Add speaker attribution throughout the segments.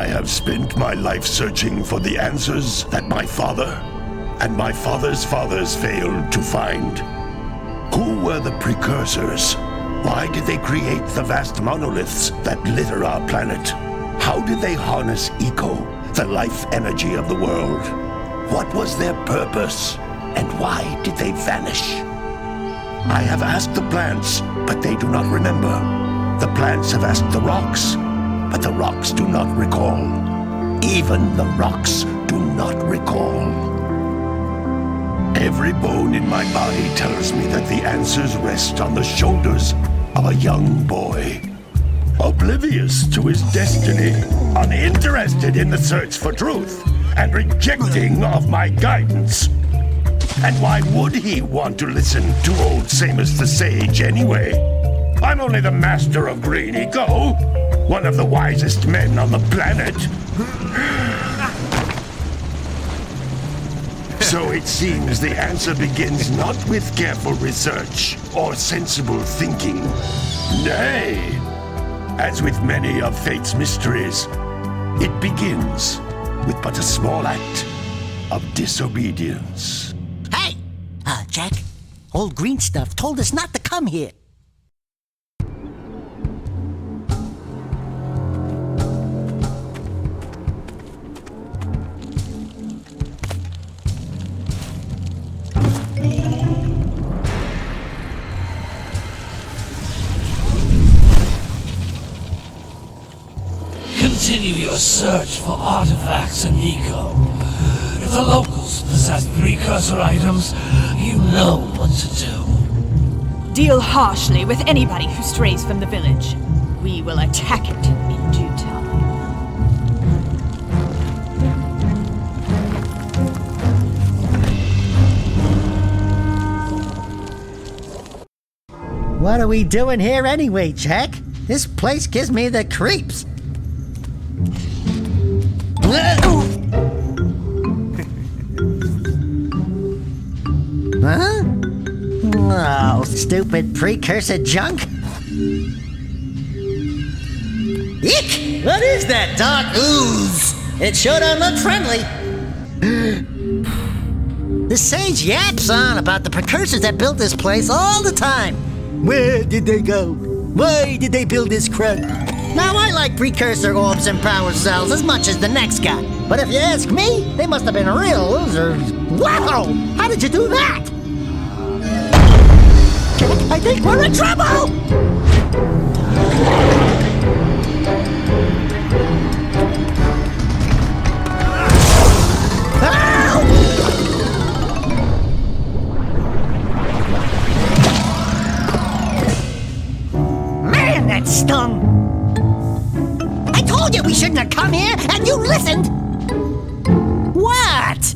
Speaker 1: I have spent my life searching for the answers that my father and my father's fathers failed to find. Who were the Precursors? Why did they create the vast monoliths that litter our planet? How did they harness eco, the life energy of the world? What was their purpose, and why did they vanish? I have asked the plants, but they do not remember. The plants have asked the rocks, but the rocks do not recall. Even the rocks do not recall. Every bone in my body tells me that the answers rest on the shoulders of a young boy. Oblivious to his destiny, uninterested in the search for truth, and rejecting of my guidance. And why would he want to listen to old Samus the Sage anyway? I'm only the master of green eco, one of the wisest men on the planet. So it seems the answer begins not with careful research or sensible thinking. Nay, as with many of fate's mysteries, it begins with but a small act of disobedience.
Speaker 2: Hey! Jak, old green stuff told us not to come here.
Speaker 3: Continue your search for artifacts and eco. If the locals possess precursor items, you know what to do.
Speaker 4: Deal harshly with anybody who strays from the village. We will attack it in due time.
Speaker 2: What are we doing here anyway, Jak? This place gives me the creeps. Huh? Oh, stupid precursor junk. Eek! What is that dark ooze? It sure don't look friendly. The sage yaps on about the precursors that built this place all the time. Where did they go? Why did they build this crap? Now, I like precursor orbs and power cells as much as the next guy. But if you ask me, they must have been real losers. Wow! How did you do that? Jak, I think we're in trouble! Man, that stung! I told you we shouldn't have come here, and you listened! What?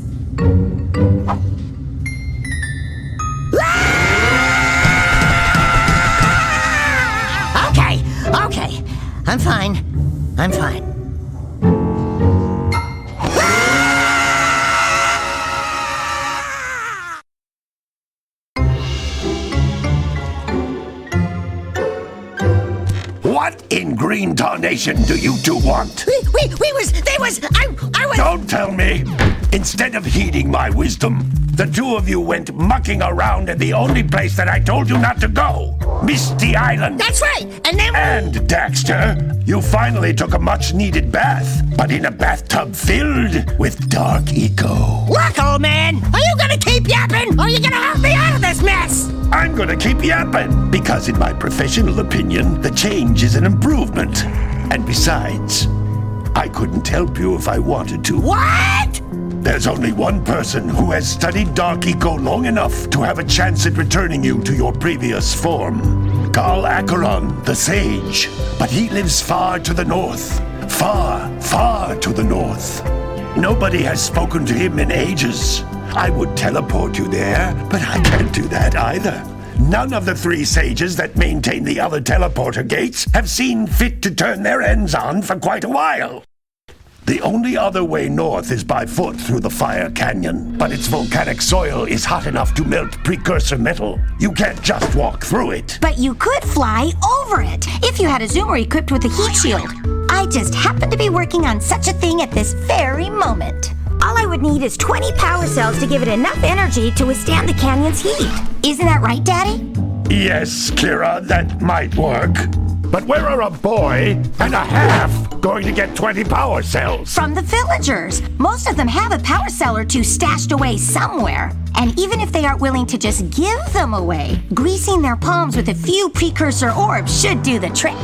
Speaker 2: Okay. I'm fine.
Speaker 1: What in green tarnation do you two want?
Speaker 2: I was...
Speaker 1: Don't tell me! Instead of heeding my wisdom, the two of you went mucking around in the only place that I told you not to go! Misty Island!
Speaker 2: That's right! And then...
Speaker 1: And, Daxter, you finally took a much-needed bath, but in a bathtub filled with dark eco.
Speaker 2: Look, old man! Are you gonna keep yapping, or are you gonna help me out of this mess?
Speaker 1: I'm gonna keep yapping, because in my professional opinion, the change is an improvement. And besides, I couldn't help you if I wanted to.
Speaker 2: What?
Speaker 1: There's only one person who has studied Dark Eco long enough to have a chance at returning you to your previous form. Carl Acheron, the Sage. But he lives far to the north. Far, far to the north. Nobody has spoken to him in ages. I would teleport you there, but I can't do that either. None of the three sages that maintain the other teleporter gates have seen fit to turn their ends on for quite a while. The only other way north is by foot through the Fire Canyon, but its volcanic soil is hot enough to melt precursor metal. You can't just walk through it.
Speaker 5: But you could fly over it, if you had a zoomer equipped with a heat shield. I just happen to be working on such a thing at this very moment. All I would need is 20 power cells to give it enough energy to withstand the canyon's heat. Isn't that right, Daddy?
Speaker 1: Yes, Kira, that might work. But where are a boy and a half going to get 20 power cells?
Speaker 5: From the villagers. Most of them have a power cell or two stashed away somewhere. And even if they aren't willing to just give them away, greasing their palms with a few precursor orbs should do the trick.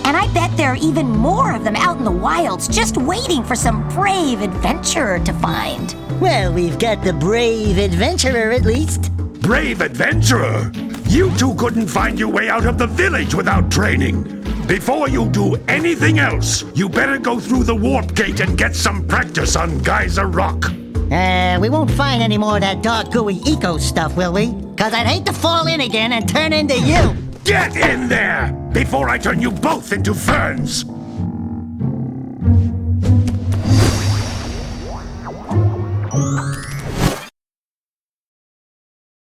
Speaker 5: And I bet there are even more of them out in the wilds just waiting for some brave adventurer to find.
Speaker 2: Well, we've got the brave adventurer at least.
Speaker 1: Brave adventurer? You two couldn't find your way out of the village without training. Before you do anything else, you better go through the warp gate and get some practice on Geyser Rock.
Speaker 2: We won't find any more of that dark gooey eco stuff, will we? 'Cause I'd hate to fall in again and turn into you.
Speaker 1: Get in there before I turn you both into ferns.